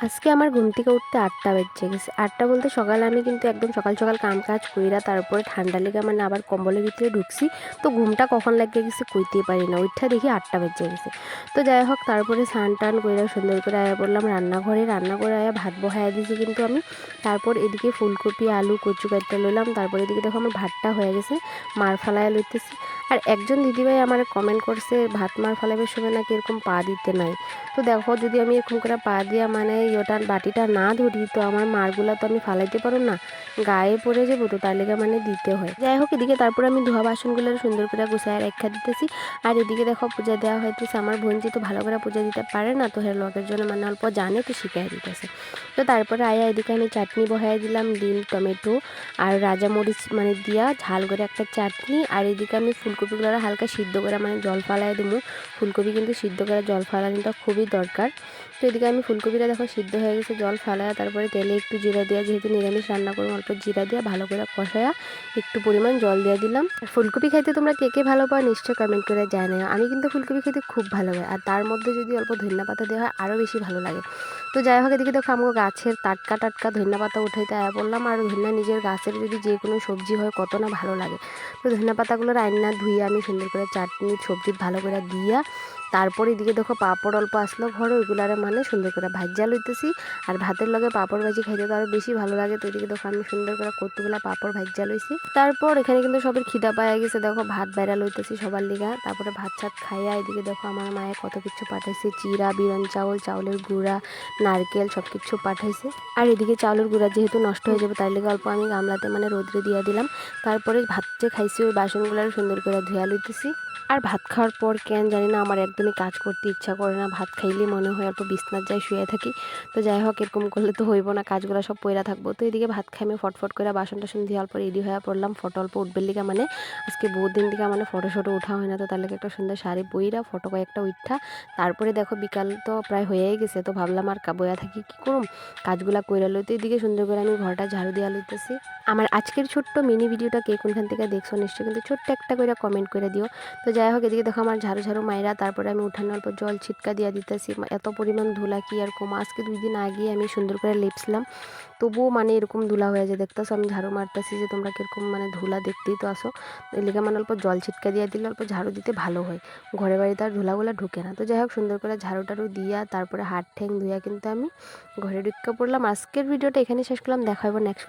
আজকে আমার ঘুম থেকে উঠতে ৮টা বেজে গেছে। ৮টা বলতে সকালে আমি কিন্তু একদম সকাল, সকাল কাম-কাজ কইরা তারপরে ঠান্ডা লেগা মানে আবার কম্বলের ভিতরে ঢুকছি। তো ঘুমটা কখন লাইগ্যা গেছে কইতেই পারি না। উইঠা দেখি ৮টা বেজে গেছে। তো যাই হোক তারপরে স্নান-টান কইরা সুন্দর করে আয়া পড়লাম রান্নাঘরে। রান্নাঘরে আয়া ভাত বহাইয়া দিছি কিন্তু আমি। তারপর এদিকে ফুলকপি, আলু, কচু কাইট্টা লইলাম। তারপর এদিকে দেখো আমার ভাতটা হয়ে গেছে। মাড় ফালাইয়া লইতেছি। আর একজন দিদিভাই আমারে কমেন্ট করছে ভাত মাড় ফালাইবার সময় নাকি এরকম পা দিতে নাই। তো দেখো যদি আমি এরকম করে পা দিয়া মানে ইয়োটার বাটিটা না ধরি তো আমার মারগুলা তো আমি ফালাইতে পারো না, গায়ে পড়ে যাবো, তো তার লেগে মানে দিতে হয়। যাই হোক এদিকে তারপর আমি ধোয়া বাসনগুলো সুন্দর করে গুছায় রেখা দিতেছি। আর এদিকে দেখো পূজা দেওয়া হইতেছে। আমার বোন যেহেতু ভালো করে পূজা দিতে পারে না, তো হের লগের জন্য মানে অল্প জানে তো শিখাই দিতেছে। তো তারপরে আয়া এদিকে আমি চাটনি বহাই দিলাম, ডিম, টমেটো আর রাজা মরিচ মানে দিয়া ঝাল করে একটা চাটনি। আর এদিকে আমি ফুলকপিগুলো হালকা সিদ্ধ করে মানে জল ফালাই দেবো। ফুলকপি কিন্তু সিদ্ধ করে জল ফালানোটা খুবই দরকার। তো এদিকে আমি ফুলকপিটা দেখো সিদ্ধ হয়ে গেছে, জল ফালায়া তারপরে তেলে একটু জিরা দেওয়া, যেহেতু নিরামিষ রান্না করবো অল্প জিরা দিয়ে ভালো করে কষায়া একটু পরিমাণ জল দিয়ে দিলাম। আর ফুলকপি খাইতে তোমরা কে কে ভালো পাও নিশ্চয় কমেন্ট করে জানাও। আমি কিন্তু ফুলকপি খেতে খুব ভালো হয়, আর তার মধ্যে যদি অল্প ধনিয়া পাতা দেওয়া হয় আরও বেশি ভালো লাগে। তো যাই হোক এদিকে দেখো আমাকে গাছের টাটকা টাটকা ধনিয়া পাতা উঠাইতে আয়া বললাম। আর ধনিয়া নিজের গাছের যদি যে কোনো সবজি হয় কত না ভালো লাগে। তো ধনিয়া পাতাগুলো রান্না ধুয়ে আমি সুন্দর করে চাটনি সবজি ভালো করে দিয়া তারপর এদিকে দেখো পাঁপড় অল্প আসলো ঘরে, ওইগুলারে মানে সুন্দর করে ভাজ্যা লইতেছি। আর ভাতের লগে পাঁপড় ভাজি খাইতে তো আরও বেশি ভালো লাগে। তো এদিকে দেখো আমি সুন্দর করে কতগুলা পাঁপড় ভাজ্যা লইছি। তারপর এখানে কিন্তু সবের খিদা পাওয়া গেছে, দেখো ভাত বাইরা লইতেছি সবার লিগা। তারপরে ভাত ছাত খাইয়া এদিকে দেখো আমার মায়ে কত কিছু পাঠাইছে, চিরা, বিরন চাউল, চাউলের গুঁড়া, নারকেল সব কিছু পাঠাইছে। আর এদিকে চাউলের গুঁড়া যেহেতু নষ্ট হয়ে যাবে তার লেগে অল্প আমি গামলাতে মানে রোদ্রে দিয়ে দিলাম। তারপরে ভাত যে খাইছি ওই বাসনগুলো সুন্দর করে ধুয়া লইতেছি। আর ভাত খাওয়ার পর কেন জানি না আমার একদমই কাজ করতে ইচ্ছা করে না। ভাত খাইলে মনে হয় অল্প বিছনার যায় শুয়ে থাকি। তো যাই হোক এরকম করলে তো হইব না, কাজগুলো সব পইরা থাকবো। তো এদিকে ভাত খাই আমি ফটফট করে বাসন টাসন দিয়ে অল্প রেডি হয়ে পড়লাম। ফটো অল্প উঠবের লিগা মানে আজকে বহুত দিন থেকে মানে ফটো শটো উঠা হয় না, তো তার লেগে একটা সুন্দর শাড়ি বইরা ফটো কয়েকটা উঠা। তারপরে দেখো বিকাল তো প্রায় হয়েই গেছে, তো ভাবলাম আর বইয়া থাকি কি করুম, কাজগুলা কইরা লইতে এদিকে সুন্দর করে আমি ঘরটা ঝাড়ু দিয়া লইতেছি। আমার আজকের ছোট্ট মিনি ভিডিওটা কে কোনখান থেকে দেখছো নিশ্চয়ই কিন্তু ছোট্ট একটা করে কমেন্ট করে দিও। তো যাই হোক এদিকে দেখো আমার ঝাড়ু ঝাড়ু মাইরা তারপরে আমি উঠানোর অল্প জল ছিটকা দিয়ে দিতেছি। এত পরিমাণ ধুলা কি আর কম, আজকে 2 দিন আগে আমি সুন্দর করে লেপছিলাম, তবুও মানে এরকম ধুলা হয়ে যায়। দেখতেছো আমি ঝাড়ু মারতেছি যে তোমরা কিরকম মানে ধুলা দেখতেই তো আসো। এদিকে মানে অল্প জল ছিটকা দিয়ে দিলে অল্প ঝাড়ু দিতে ভালো হয়, ঘরে বাড়িতে আর ধুলাগুলা ঢুকে না। তো যাই হোক সুন্দর করে ঝাড়ু টাড়ু দিয়া তারপরে হাত ঠ্যাং ধুইয়া কিন্তু আমি ঘরে ঢুকে পড়লাম। আজকের ভিডিওটা এখানে শেষ করলাম, দেখা হবে নেক্সট